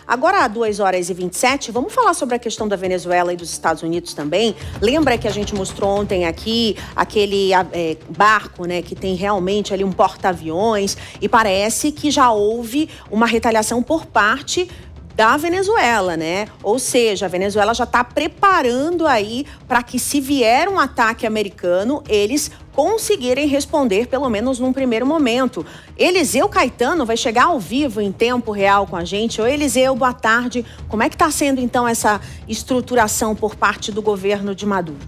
Agora, às 2h27, vamos falar sobre a questão da Venezuela e dos Estados Unidos também. Lembra que a gente mostrou ontem aqui aquele barco, né, que tem realmente ali um porta-aviões, e parece que já houve uma retaliação por parte da Venezuela, né? Ou seja, a Venezuela já está preparando aí para que, se vier um ataque americano, eles conseguirem responder, pelo menos num primeiro momento. Eliseu Caetano vai chegar ao vivo em tempo real com a gente. Oi, Eliseu, boa tarde. Como é que está sendo, então, essa estruturação por parte do governo de Maduro?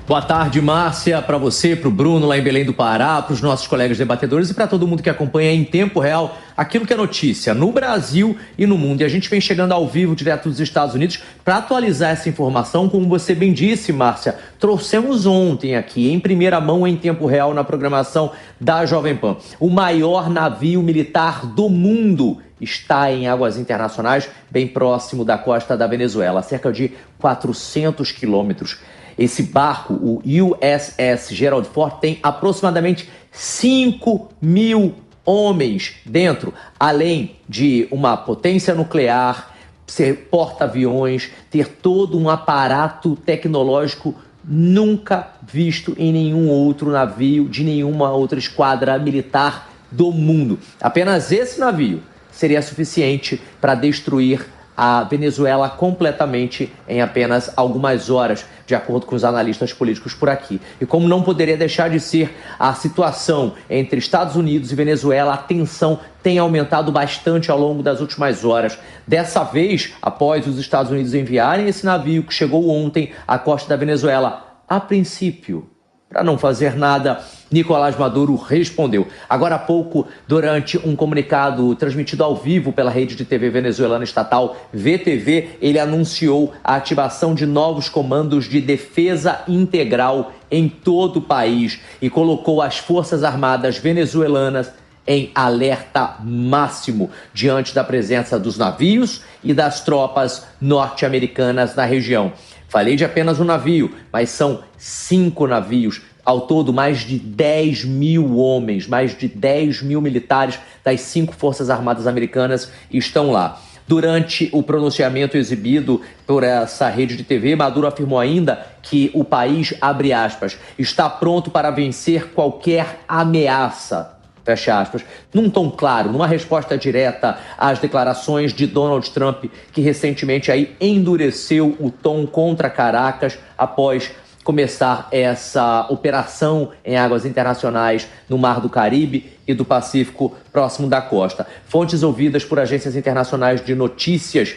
Boa tarde, Márcia, para você, para o Bruno lá em Belém do Pará, para os nossos colegas debatedores e para todo mundo que acompanha em tempo real aquilo que é notícia no Brasil e no mundo. E a gente vem chegando ao vivo direto dos Estados Unidos para atualizar essa informação. Como você bem disse, Márcia, trouxemos ontem aqui em primeira mão, em tempo real, na programação da Jovem Pan, o maior navio militar do mundo está em águas internacionais, bem próximo da costa da Venezuela, a cerca de 400 quilômetros. Esse barco, o USS Gerald Ford, tem aproximadamente 5.000 homens dentro, além de uma potência nuclear, ser porta-aviões, ter todo um aparato tecnológico nunca visto em nenhum outro navio de nenhuma outra esquadra militar do mundo. Apenas esse navio seria suficiente para destruir a Venezuela completamente em apenas algumas horas, de acordo com os analistas políticos por aqui. E como não poderia deixar de ser a situação entre Estados Unidos e Venezuela, a tensão tem aumentado bastante ao longo das últimas horas. Dessa vez, após os Estados Unidos enviarem esse navio que chegou ontem à costa da Venezuela, a princípio, para não fazer nada, Nicolás Maduro respondeu. Agora há pouco, durante um comunicado transmitido ao vivo pela rede de TV venezuelana estatal VTV, ele anunciou a ativação de novos comandos de defesa integral em todo o país e colocou as Forças Armadas venezuelanas em alerta máximo diante da presença dos navios e das tropas norte-americanas na região. Falei de apenas um navio, mas são 5 navios. Ao todo, mais de 10.000 homens, mais de 10.000 militares das 5 Forças Armadas americanas estão lá. Durante o pronunciamento exibido por essa rede de TV, Maduro afirmou ainda que o país, abre aspas, está pronto para vencer qualquer ameaça, fecha aspas, num tom claro, numa resposta direta às declarações de Donald Trump, que recentemente aí endureceu o tom contra Caracas após começar essa operação em águas internacionais no Mar do Caribe e do Pacífico próximo da costa. Fontes ouvidas por agências internacionais de notícias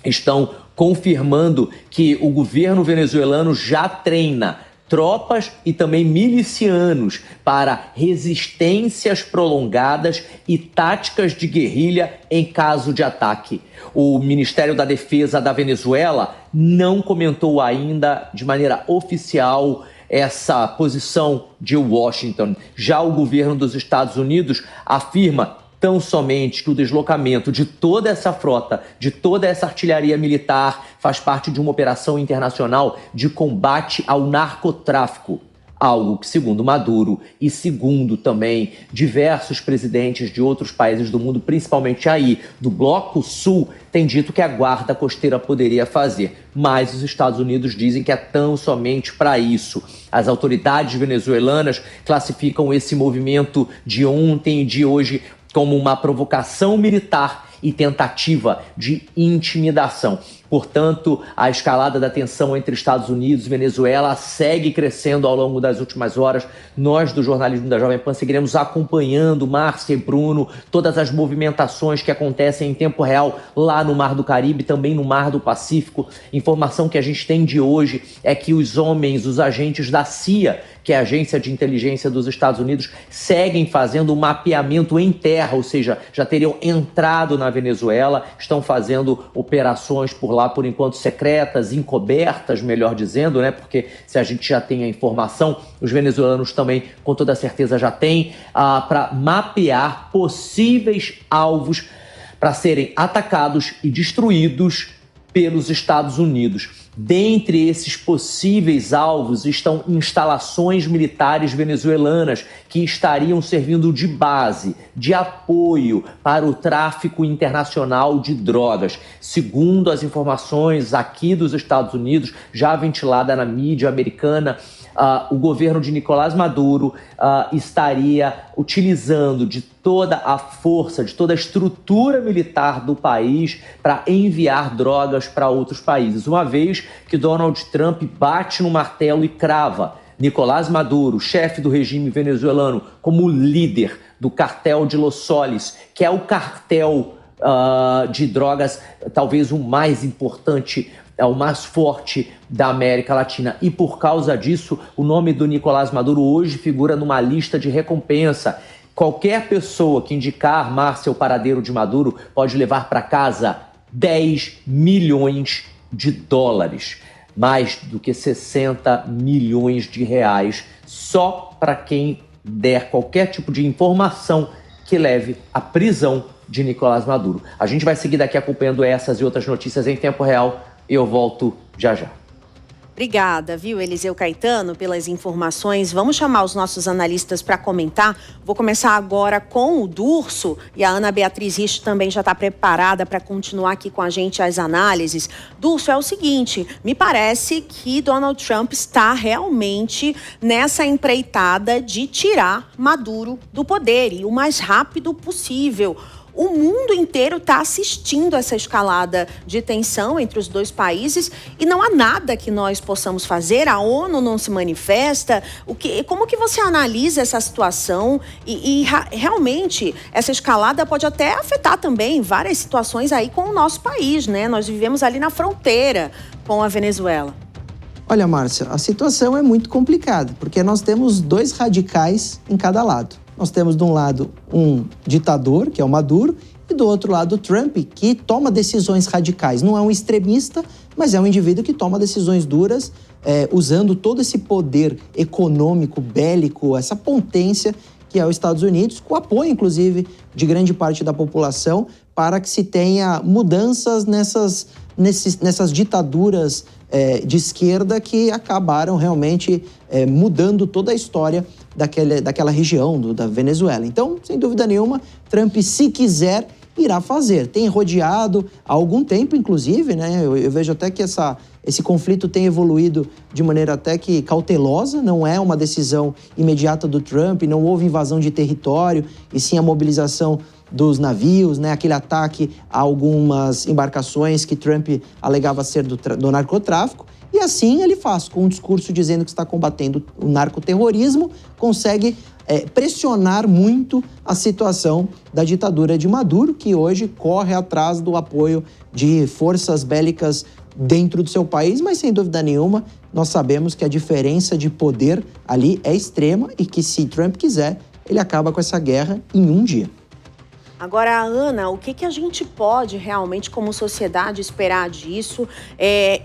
estão confirmando que o governo venezuelano já treina tropas e também milicianos para resistências prolongadas e táticas de guerrilha em caso de ataque. O Ministério da Defesa da Venezuela não comentou ainda de maneira oficial essa posição de Washington. Já o governo dos Estados Unidos afirma tão somente que o deslocamento de toda essa frota, de toda essa artilharia militar, faz parte de uma operação internacional de combate ao narcotráfico. Algo que, segundo Maduro e segundo também diversos presidentes de outros países do mundo, principalmente aí do Bloco Sul, tem dito que a guarda costeira poderia fazer. Mas os Estados Unidos dizem que é tão somente para isso. As autoridades venezuelanas classificam esse movimento de ontem e de hoje como uma provocação militar e tentativa de intimidação. Portanto, a escalada da tensão entre Estados Unidos e Venezuela segue crescendo ao longo das últimas horas. Nós, do jornalismo da Jovem Pan, seguiremos acompanhando, Márcia e Bruno, todas as movimentações que acontecem em tempo real lá no Mar do Caribe, também no Mar do Pacífico. Informação que a gente tem de hoje é que os homens, os agentes da CIA, que é a agência de inteligência dos Estados Unidos, seguem fazendo um mapeamento em terra, ou seja, já teriam entrado na Venezuela, estão fazendo operações por lá, por enquanto secretas, encobertas, melhor dizendo, né? Porque se a gente já tem a informação, os venezuelanos também, com toda certeza, já têm, para mapear possíveis alvos para serem atacados e destruídos pelos Estados Unidos. Dentre esses possíveis alvos estão instalações militares venezuelanas que estariam servindo de base, de apoio para o tráfico internacional de drogas. Segundo as informações aqui dos Estados Unidos, já ventilada na mídia americana, o governo de Nicolás Maduro estaria utilizando de toda a força, de toda a estrutura militar do país para enviar drogas para outros países. Uma vez que Donald Trump bate no martelo e crava Nicolás Maduro, chefe do regime venezuelano, como líder do cartel de Los Soles, que é o cartel de drogas talvez o mais importante, o mais forte da América Latina. E por causa disso, o nome do Nicolás Maduro hoje figura numa lista de recompensa. Qualquer pessoa que indicar, Márcia, o paradeiro de Maduro pode levar para casa 10 milhões de dólares, mais do que 60 milhões de reais, só para quem der qualquer tipo de informação que leve à prisão de Nicolás Maduro. A gente vai seguir daqui acompanhando essas e outras notícias em tempo real. Eu volto já já. Obrigada, viu, Eliseu Caetano, pelas informações. Vamos chamar os nossos analistas para comentar. Vou começar agora com o Durso e a Ana Beatriz Richo também já está preparada para continuar aqui com a gente as análises. Durso, é o seguinte, me parece que Donald Trump está realmente nessa empreitada de tirar Maduro do poder e o mais rápido possível. O mundo inteiro está assistindo essa escalada de tensão entre os dois países e não há nada que nós possamos fazer. A ONU não se manifesta. Como que você analisa essa situação? E realmente essa escalada pode até afetar também várias situações aí com o nosso país, né? Nós vivemos ali na fronteira com a Venezuela. Olha, Márcia, a situação é muito complicada, porque nós temos dois radicais em cada lado. Nós temos, de um lado, um ditador, que é o Maduro, e do outro lado, o Trump, que toma decisões radicais. Não é um extremista, mas é um indivíduo que toma decisões duras, usando todo esse poder econômico, bélico, essa potência que é os Estados Unidos, com apoio, inclusive, de grande parte da população, para que se tenha mudanças nessas ditaduras de esquerda que acabaram realmente mudando toda a história daquela região da Venezuela. Então, sem dúvida nenhuma, Trump, se quiser, irá fazer. Tem rodeado há algum tempo, inclusive, né? Eu vejo até que esse conflito tem evoluído de maneira até que cautelosa, não é uma decisão imediata do Trump, não houve invasão de território, e sim a mobilização dos navios, né? Aquele ataque a algumas embarcações que Trump alegava ser do narcotráfico. E assim ele faz, com um discurso dizendo que está combatendo o narcoterrorismo, consegue pressionar muito a situação da ditadura de Maduro, que hoje corre atrás do apoio de forças bélicas dentro do seu país, mas sem dúvida nenhuma, nós sabemos que a diferença de poder ali é extrema e que, se Trump quiser, ele acaba com essa guerra em um dia. Agora, Ana, o que a gente pode realmente, como sociedade, esperar disso?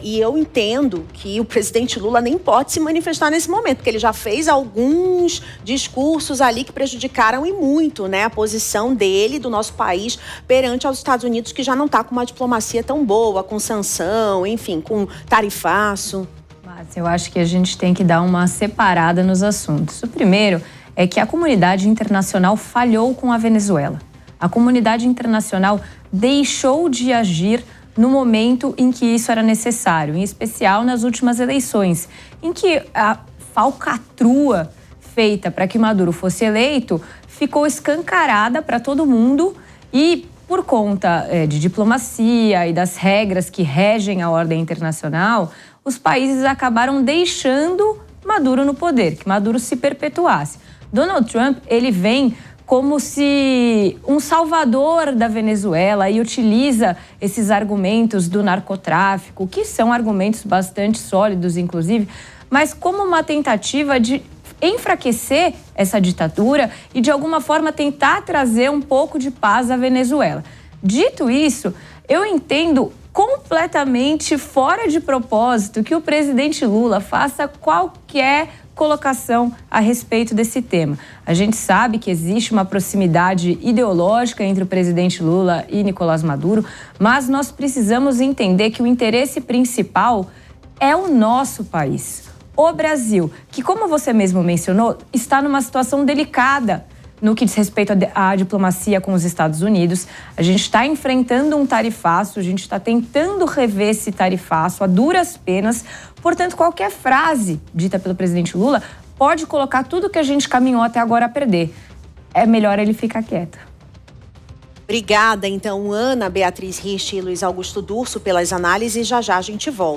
E eu entendo que o presidente Lula nem pode se manifestar nesse momento, porque ele já fez alguns discursos ali que prejudicaram e muito, né, a posição dele, do nosso país, perante aos Estados Unidos, que já não está com uma diplomacia tão boa, com sanção, enfim, com tarifaço. Mas eu acho que a gente tem que dar uma separada nos assuntos. O primeiro é que a comunidade internacional falhou com a Venezuela. A comunidade internacional deixou de agir no momento em que isso era necessário, em especial nas últimas eleições, em que a falcatrua feita para que Maduro fosse eleito ficou escancarada para todo mundo e, por conta de diplomacia e das regras que regem a ordem internacional, os países acabaram deixando Maduro no poder, que Maduro se perpetuasse. Donald Trump, ele vem como se um salvador da Venezuela e utiliza esses argumentos do narcotráfico, que são argumentos bastante sólidos, inclusive, mas como uma tentativa de enfraquecer essa ditadura e, de alguma forma, tentar trazer um pouco de paz à Venezuela. Dito isso, eu entendo completamente fora de propósito que o presidente Lula faça qualquer colocação a respeito desse tema. A gente sabe que existe uma proximidade ideológica entre o presidente Lula e Nicolás Maduro, mas nós precisamos entender que o interesse principal é o nosso país, o Brasil, que, como você mesmo mencionou, está numa situação delicada no que diz respeito à diplomacia com os Estados Unidos. A gente está enfrentando um tarifaço, a gente está tentando rever esse tarifaço a duras penas. Portanto, qualquer frase dita pelo presidente Lula pode colocar tudo que a gente caminhou até agora a perder. É melhor ele ficar quieto. Obrigada, então, Ana Beatriz Rich e Luiz Augusto Durso pelas análises. Já já a gente volta.